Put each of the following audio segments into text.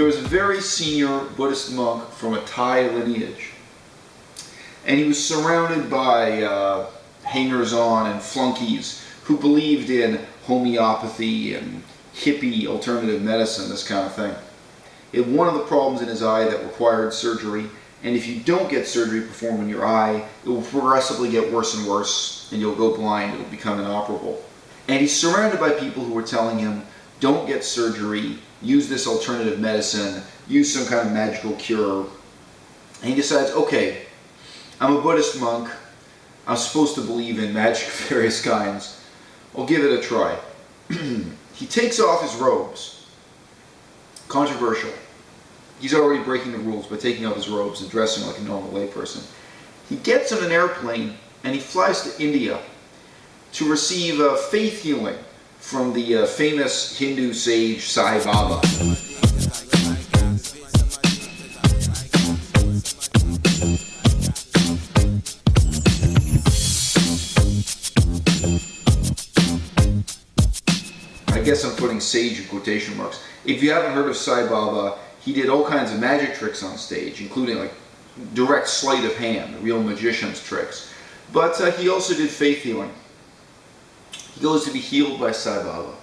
there was a very senior Buddhist monk from a Thai lineage, and he was surrounded by hangers-on and flunkies who believed in homeopathy and hippie alternative medicine, this kind of thing. He had one of the problems in his eye that required surgery, and if you don't get surgery performed in your eye, it will progressively get worse and worse, and you'll go blind, it will become inoperable. And he's surrounded by people who are telling him, don't get surgery, use this alternative medicine, use some kind of magical cure. And he decides, okay, I'm a Buddhist monk, I'm supposed to believe in magic of various kinds, I'll give it a try. He takes off his robes. Controversial. He's already breaking the rules by taking off his robes and dressing like a normal layperson. He gets on an airplane and he flies to India to receive faith healing from the famous Hindu sage Sai Baba. I guess I'm putting sage in quotation marks. If you haven't heard of Sai Baba, he did all kinds of magic tricks on stage, including like direct sleight of hand, real magician's tricks. But he also did faith healing. He goes to be healed by Sai Baba.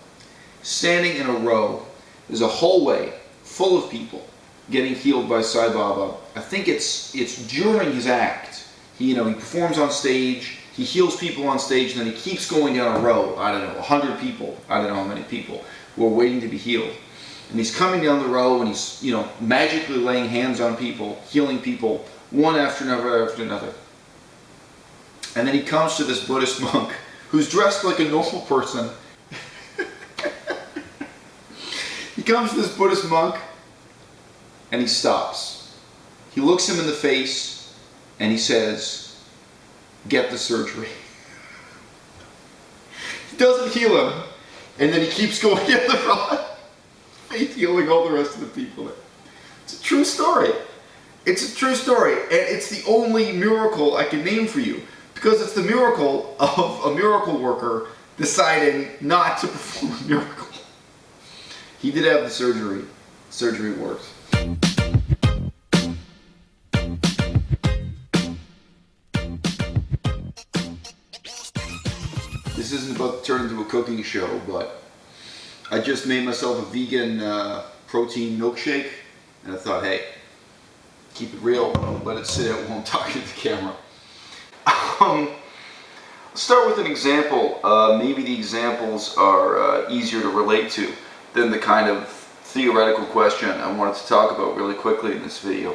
Standing in a row, there's a hallway full of people getting healed by Sai Baba. I think it's during his act. He performs on stage, he heals people on stage, and then he keeps going down a row, I don't know, 100 people, I don't know how many people, who are waiting to be healed. And he's coming down the row and he's, magically laying hands on people, healing people, one after another. And then he comes to this Buddhist monk who's dressed like a normal person. He comes to this Buddhist monk and he stops. He looks him in the face and he says, get the surgery. He doesn't heal him, and then he keeps going down the road, faith healing all the rest of the people there. It's a true story. It's a true story, and it's the only miracle I can name for you, because it's the miracle of a miracle worker deciding not to perform a miracle. He did have the surgery. Surgery worked. This isn't about to turn into a cooking show, but I just made myself a vegan protein milkshake, and I thought, hey, keep it real, let it sit out while I'm talking to the camera. I'll start with an example. Maybe the examples are easier to relate to than the kind of theoretical question I wanted to talk about really quickly in this video.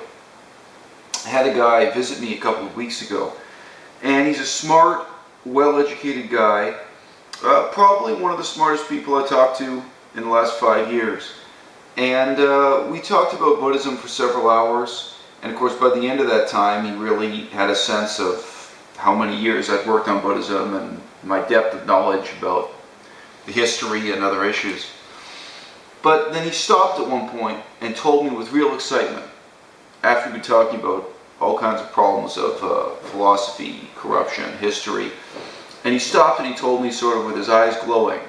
I had a guy visit me a couple of weeks ago, and he's a smart, well-educated guy, probably one of the smartest people I talked to in the last 5 years. And we talked about Buddhism for several hours, and of course by the end of that time he really had a sense of how many years I'd worked on Buddhism and my depth of knowledge about the history and other issues. But then he stopped at one point and told me with real excitement, after we'd been talking about all kinds of problems of philosophy, corruption, history, and he stopped and he told me, sort of with his eyes glowing,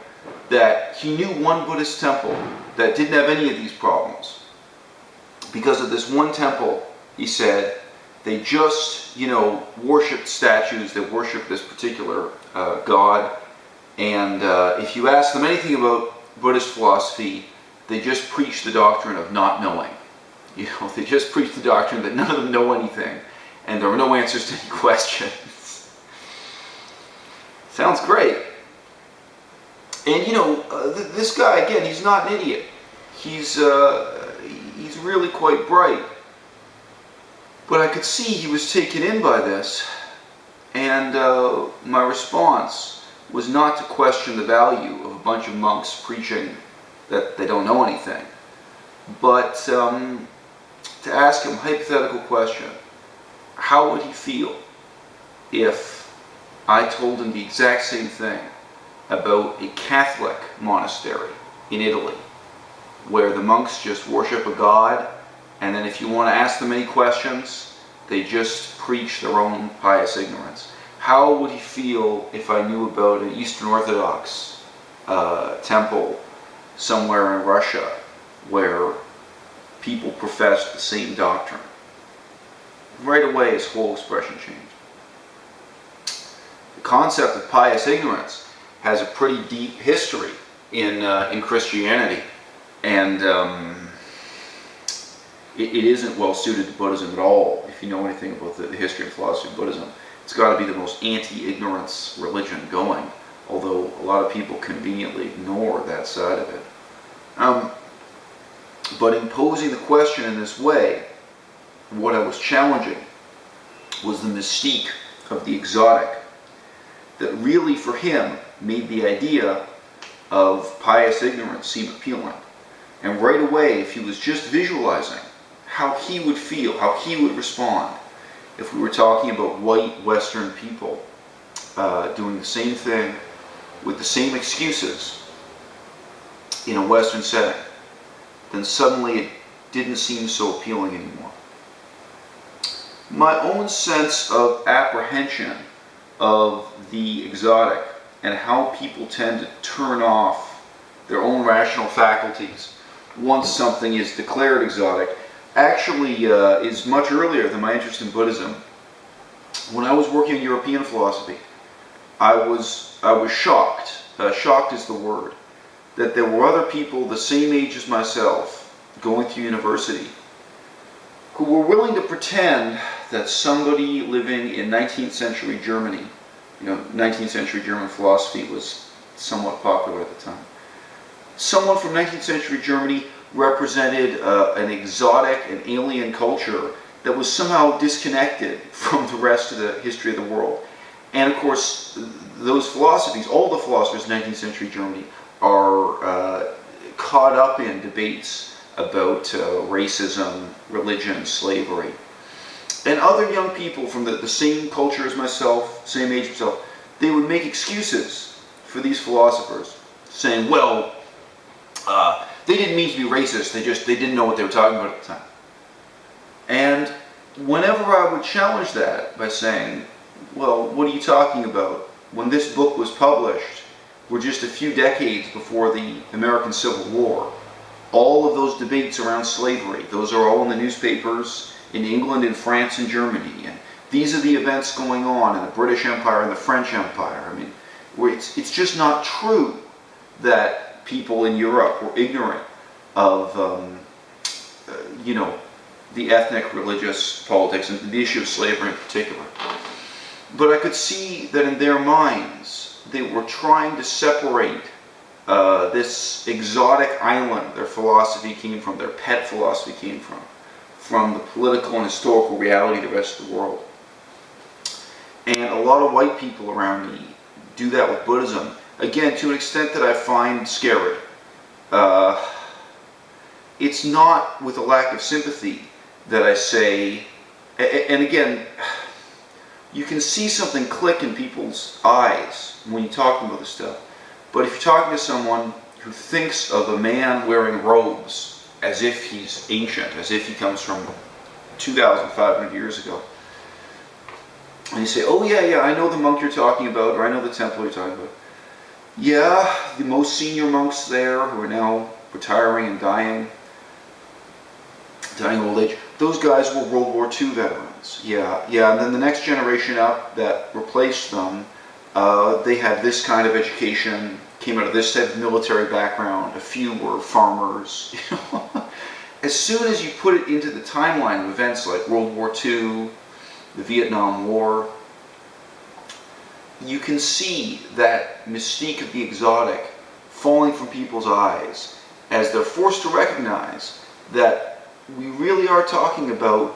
that he knew one Buddhist temple that didn't have any of these problems. Because of this one temple, he said, they just, worshipped statues, they worshipped this particular god, and if you ask them anything about Buddhist philosophy, they just preach the doctrine of not knowing. They just preach the doctrine that none of them know anything, and there are no answers to any questions. Sounds great. And this guy, again, he's not an idiot. He's really quite bright. But I could see he was taken in by this, and my response was not to question the value of a bunch of monks preaching that they don't know anything, but to ask him a hypothetical question. How would he feel if I told him the exact same thing about a Catholic monastery in Italy, where the monks just worship a god, and then if you want to ask them any questions, they just preach their own pious ignorance? How would he feel if I knew about an Eastern Orthodox temple somewhere in Russia where people professed the same doctrine. Right away, his whole expression changed. The concept of pious ignorance has a pretty deep history in Christianity, and it isn't well suited to Buddhism at all. If you know anything about the history and philosophy of Buddhism, it's got to be the most anti-ignorance religion going, although a lot of people conveniently ignore that side of it. But in posing the question in this way, what I was challenging was the mystique of the exotic that really, for him, made the idea of pious ignorance seem appealing. And right away, if he was just visualizing how he would feel, how he would respond, if we were talking about white Western people doing the same thing with the same excuses in a Western setting, then suddenly it didn't seem so appealing anymore. My own sense of apprehension of the exotic and how people tend to turn off their own rational faculties once something is declared exotic actually is much earlier than my interest in Buddhism. When I was working in European philosophy, I was shocked, shocked is the word, that there were other people the same age as myself going through university who were willing to pretend that somebody living in 19th century Germany, 19th century German philosophy was somewhat popular at the time. Someone from 19th century Germany represented an exotic and alien culture that was somehow disconnected from the rest of the history of the world. And of course, those philosophies, all the philosophers in 19th century Germany are caught up in debates about racism, religion, slavery. And other young people from the same culture as myself, same age as myself, they would make excuses for these philosophers, saying, well, they didn't mean to be racist, they didn't know what they were talking about at the time. And whenever I would challenge that by saying, well, what are you talking about? When this book was published, we're just a few decades before the American Civil War. All of those debates around slavery, those are all in the newspapers in England and France and Germany. And these are the events going on in the British Empire and the French Empire. I mean, it's just not true that people in Europe were ignorant of, the ethnic, religious politics and the issue of slavery in particular. But I could see that in their minds, they were trying to separate this exotic island their philosophy came from, their pet philosophy came from the political and historical reality of the rest of the world. And a lot of white people around me do that with Buddhism, again, to an extent that I find scary. It's not with a lack of sympathy that I say, and again, you can see something click in people's eyes when you talk about this stuff. But if you're talking to someone who thinks of a man wearing robes as if he's ancient, as if he comes from 2,500 years ago, and you say, oh yeah, I know the monk you're talking about, or I know the temple you're talking about. Yeah, the most senior monks there who are now retiring and dying old age, those guys were World War II veterans. Yeah, and then the next generation up that replaced them, they had this kind of education, came out of this type of military background, a few were farmers. As soon as you put it into the timeline of events like World War II, the Vietnam War, you can see that mystique of the exotic falling from people's eyes as they're forced to recognize that we really are talking about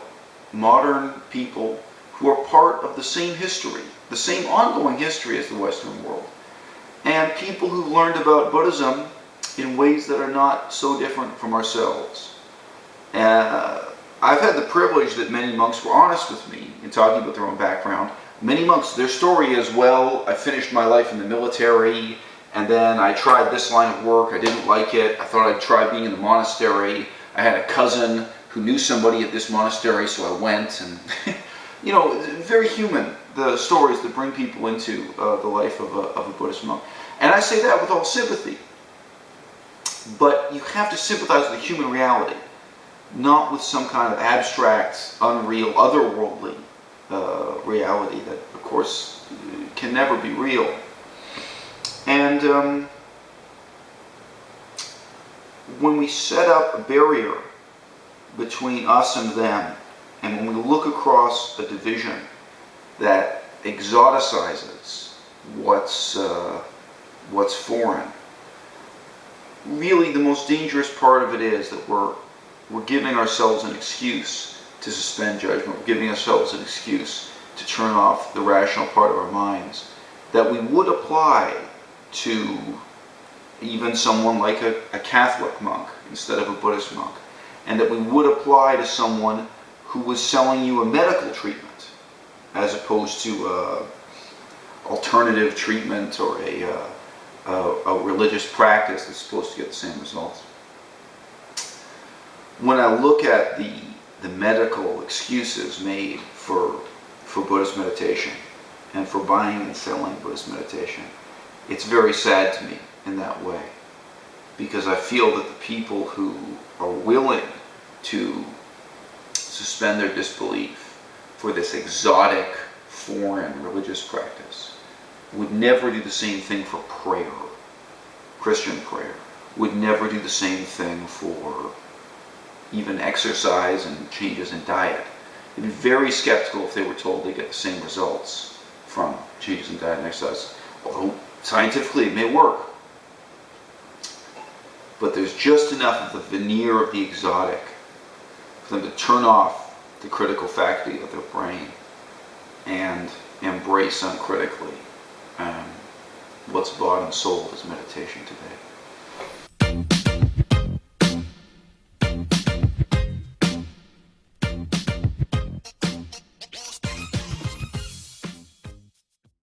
modern people who are part of the same history, the same ongoing history as the Western world, and people who've learned about Buddhism in ways that are not so different from ourselves. I've had the privilege that many monks were honest with me in talking about their own background. Many monks, their story is, well, I finished my life in the military, and then I tried this line of work, I didn't like it, I thought I'd try being in the monastery, I had a cousin who knew somebody at this monastery, so I went, and very human, the stories that bring people into the life of a Buddhist monk. And I say that with all sympathy, but you have to sympathize with the human reality. not with some kind of abstract, unreal, otherworldly reality that, of course, can never be real. And when we set up a barrier between us and them, and when we look across a division that exoticizes what's foreign, really the most dangerous part of it is that we're giving ourselves an excuse to suspend judgment. We're giving ourselves an excuse to turn off the rational part of our minds that we would apply to even someone like a Catholic monk instead of a Buddhist monk, and that we would apply to someone who was selling you a medical treatment as opposed to alternative treatment or a religious practice that's supposed to get the same results. When I look at the medical excuses made for Buddhist meditation and for buying and selling Buddhist meditation, it's very sad to me in that way, because I feel that the people who are willing to suspend their disbelief for this exotic, foreign religious practice would never do the same thing for prayer, Christian prayer, would never do the same thing for even exercise and changes in diet. They'd be very skeptical if they were told they get the same results from changes in diet and exercise, although scientifically it may work. But there's just enough of the veneer of the exotic for them to turn off the critical faculty of their brain and embrace uncritically what's bought and sold as meditation today.